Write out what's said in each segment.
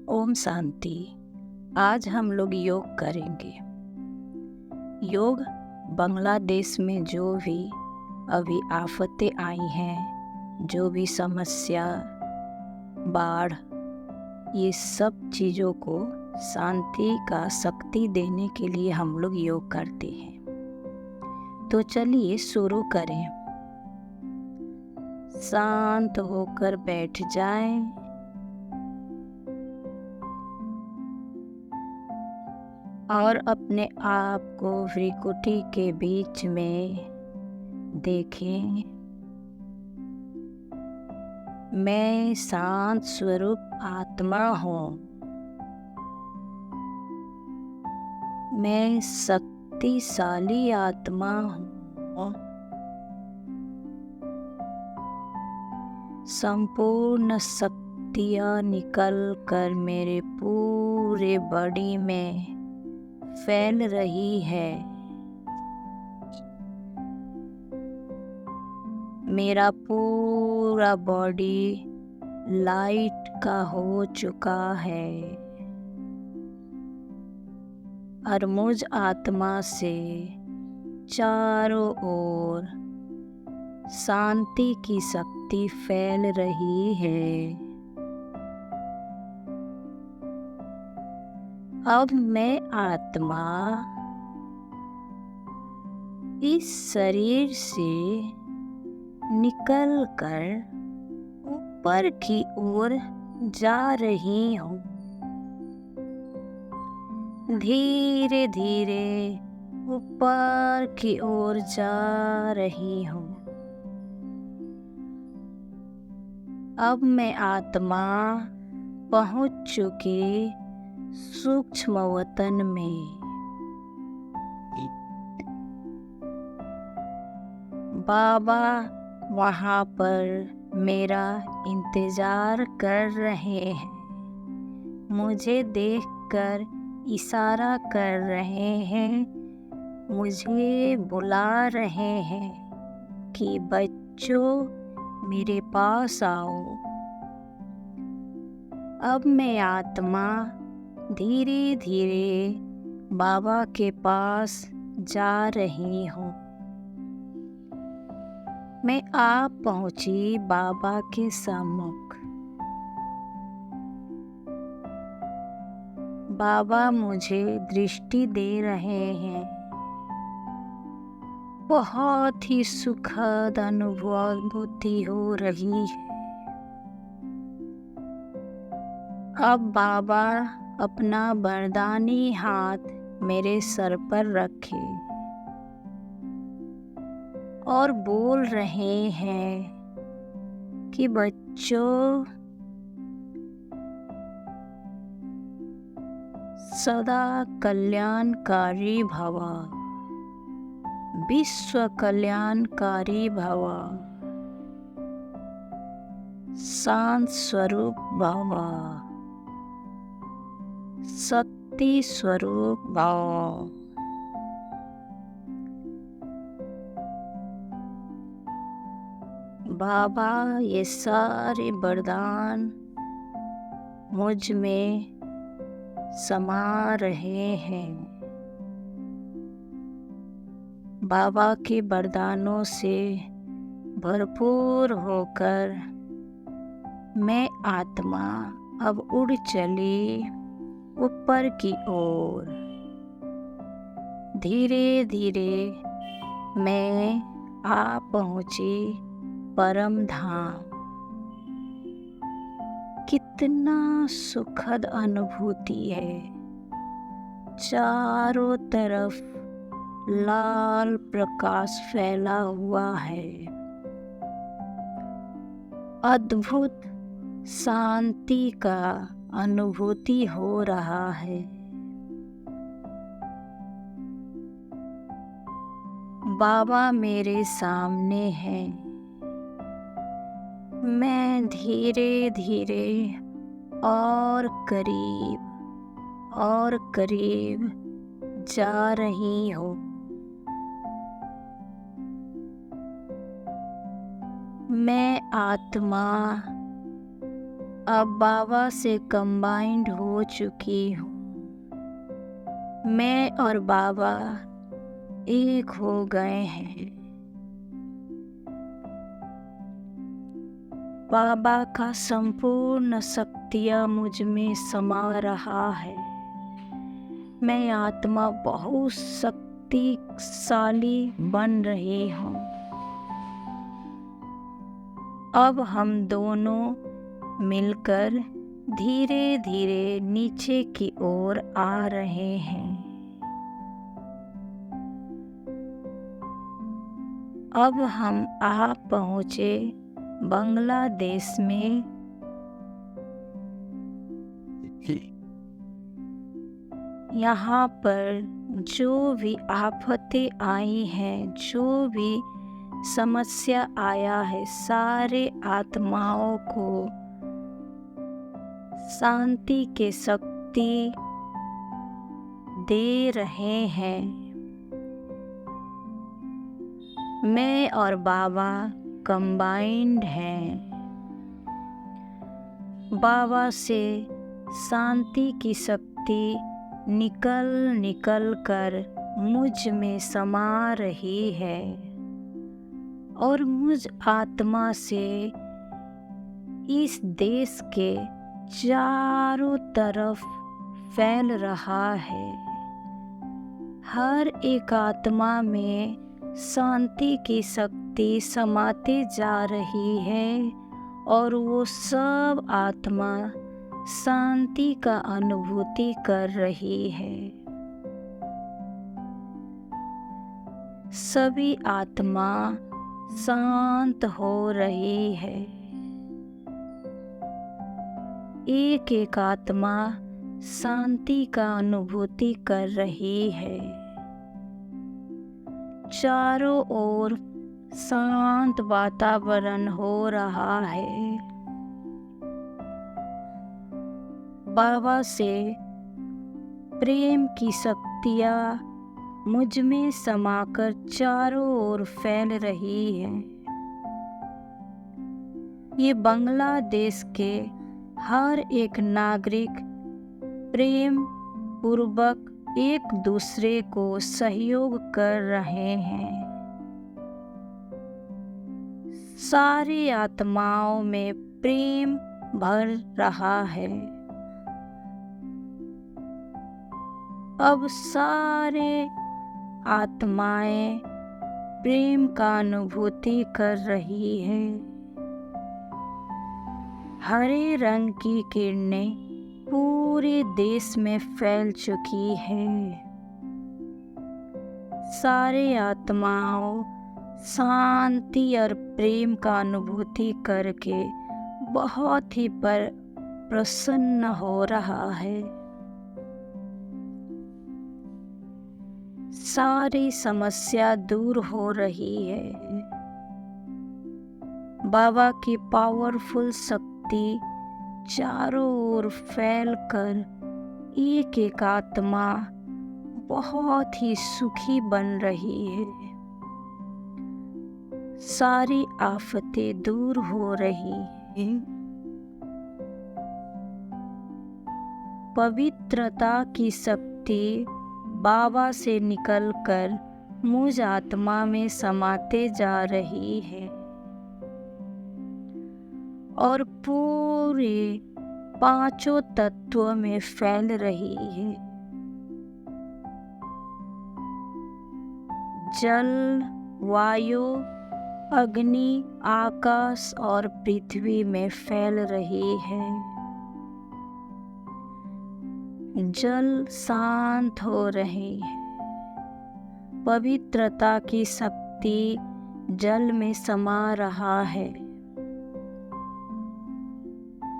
ओम शांति। आज हम लोग योग करेंगे। योग बांग्लादेश में जो भी अभी आफतें आई हैं, जो भी समस्या, बाढ़, ये सब चीज़ों को शांति का शक्ति देने के लिए हम लोग योग करते हैं। तो चलिए शुरू करें। शांत होकर बैठ जाएं। और अपने आप को भ्रिकुटी के बीच में देखें। मैं शांत स्वरूप आत्मा हूँ। मैं शक्तिशाली आत्मा हूँ। संपूर्ण शक्तियाँ निकल कर मेरे पूरे बॉडी में फैल रही है। मेरा पूरा बॉडी लाइट का हो चुका है और मुझ आत्मा से चारों ओर शांति की शक्ति फैल रही है। अब मैं आत्मा इस शरीर से निकलकर ऊपर की ओर जा रही हूँ। धीरे धीरे ऊपर की ओर जा रही हूँ। अब मैं आत्मा पहुँच चुकी सूक्ष्म वतन में। बाबा वहाँ पर मेरा इंतजार कर रहे हैं। मुझे देखकर इशारा कर रहे हैं, मुझे बुला रहे हैं कि बच्चों मेरे पास आओ। अब मैं आत्मा धीरे धीरे बाबा के पास जा रही हूँ। मैं आ पहुँची बाबा के सम्मुख। बाबा मुझे दृष्टि दे रहे हैं। बहुत ही सुखद अनुभूति हो रही है। अब बाबा अपना वरदानी हाथ मेरे सर पर रखे और बोल रहे हैं कि बच्चों सदा कल्याणकारी भव, विश्व कल्याणकारी भव, शांत स्वरूप भव, शक्ति स्वरूप भव। बाबा ये सारे वरदान मुझ में समा रहे हैं। बाबा के वरदानों से भरपूर होकर मैं आत्मा अब उड़ चली ऊपर की ओर। धीरे धीरे मैं आ पहुँची परम धाम। कितना सुखद अनुभूति है। चारों तरफ लाल प्रकाश फैला हुआ है। अद्भुत शांति का अनुभूति हो रहा है। बाबा मेरे सामने हैं। मैं धीरे धीरे और करीब जा रही हूँ। मैं आत्मा अब बाबा से कंबाइंड हो चुकी हूँ। मैं और बाबा एक हो गए हैं। बाबा का संपूर्ण शक्तियाँ मुझ में समा रहा है। मैं आत्मा बहुत शक्तिशाली बन रही हूँ। अब हम दोनों मिलकर धीरे धीरे नीचे की ओर आ रहे हैं। अब हम आ पहुँचे बांग्लादेश में। यहाँ पर जो भी आफतें आई हैं, जो भी समस्या आया है, सारे आत्माओं को शांति के शक्ति दे रहे हैं। मैं और बाबा कंबाइंड हैं। बाबा से शांति की शक्ति निकल निकल कर मुझ में समा रही है और मुझ आत्मा से इस देश के चारों तरफ फैल रहा है। हर एक आत्मा में शांति की शक्ति समाते जा रही है और वो सब आत्मा शांति का अनुभूति कर रही है। सभी आत्मा शांत हो रही है। एक एक आत्मा शांति का अनुभूति कर रही है। चारों ओर शांत वातावरण हो रहा है। बाबा से प्रेम की शक्तियाँ मुझ में समाकर चारों ओर फैल रही है। ये बांग्लादेश के हर एक नागरिक प्रेम पूर्वक एक दूसरे को सहयोग कर रहे हैं। सारी आत्माओं में प्रेम भर रहा है। अब सारे आत्माएं प्रेम का अनुभूति कर रही है। हरे रंग की किरणें पूरे देश में फैल चुकी है। सारे आत्माओं शांति और प्रेम का अनुभूति करके बहुत ही प्रसन्न हो रहा है। सारी समस्या दूर हो रही है। बाबा की पावरफुल शक्ति चारों ओर फैलकर एक एक आत्मा बहुत ही सुखी बन रही है। सारी आफतें दूर हो रही हैं। पवित्रता की शक्ति बाबा से निकलकर मुझ आत्मा में समाते जा रही है और पूरे पांचों तत्वों में फैल रही है। जल, वायु, अग्नि, आकाश और पृथ्वी में फैल रही है। जल शांत हो रही है। पवित्रता की शक्ति जल में समा रहा है।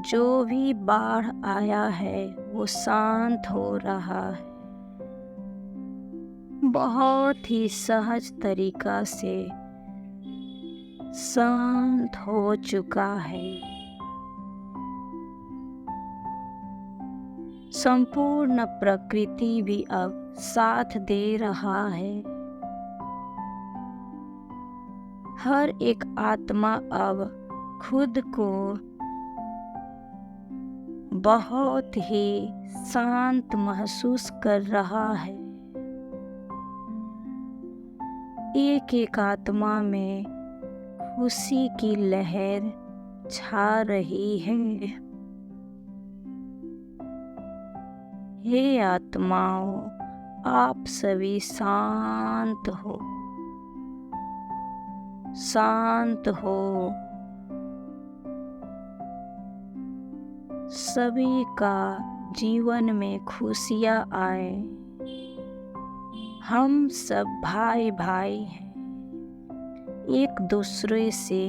जो भी बाढ़ आया है वो शांत हो रहा है। बहुत ही सहज तरीका से शांत हो चुका है। संपूर्ण प्रकृति भी अब साथ दे रहा है। हर एक आत्मा अब खुद को बहुत ही शांत महसूस कर रहा है। एक एक आत्मा में खुशी की लहर छा रही है। हे आत्माओं, आप सभी शांत हो, शांत हो। सभी का जीवन में खुशियाँ आए। हम सब भाई भाई हैं, एक दूसरे से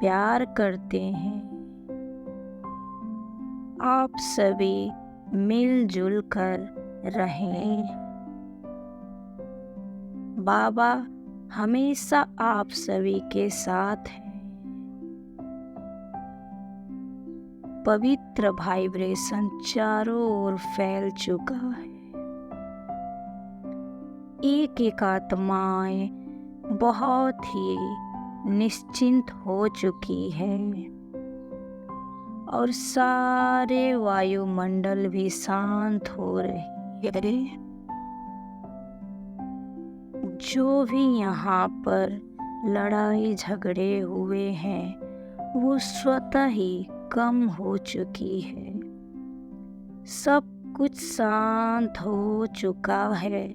प्यार करते हैं। आप सभी मिलजुल कर रहें। बाबा हमेशा आप सभी के साथ हैं। पवित्र वाइब्रेशन चारों ओर फैल चुका है। एक एक आत्माएं बहुत ही निश्चिंत हो चुकी है और सारे वायुमंडल भी शांत हो रहे हैं। जो भी यहाँ पर लड़ाई झगड़े हुए हैं वो स्वतः ही कम हो चुकी है। सब कुछ शांत हो चुका है।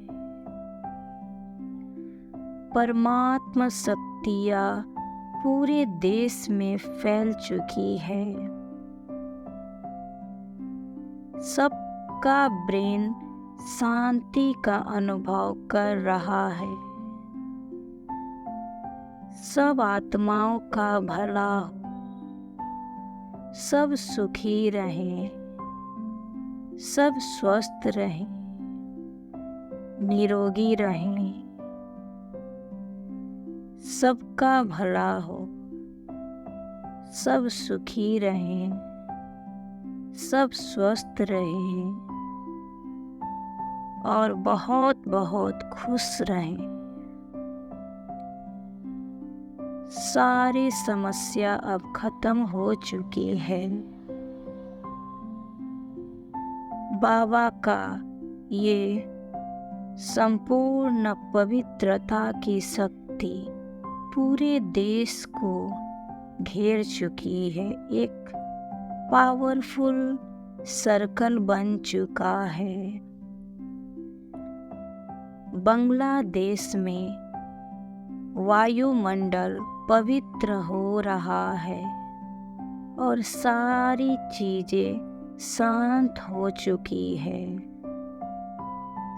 परमात्मा शक्तियाँ पूरे देश में फैल चुकी है। सबका ब्रेन शांति का अनुभव कर रहा है। सब आत्माओं का भला हो, सब सुखी रहें, सब स्वस्थ रहें, निरोगी रहें। सबका भला हो, सब सुखी रहें, सब स्वस्थ रहें और बहुत बहुत खुश रहें। सारी समस्या अब खत्म हो चुकी है। बाबा का ये संपूर्ण पवित्रता की शक्ति पूरे देश को घेर चुकी है। एक पावरफुल सर्कल बन चुका है। बांग्लादेश में वायुमंडल पवित्र हो रहा है और सारी चीजें शांत हो चुकी है,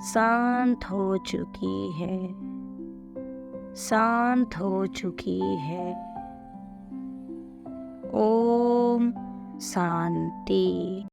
शांत हो चुकी है, शांत हो चुकी है। ओम शांति।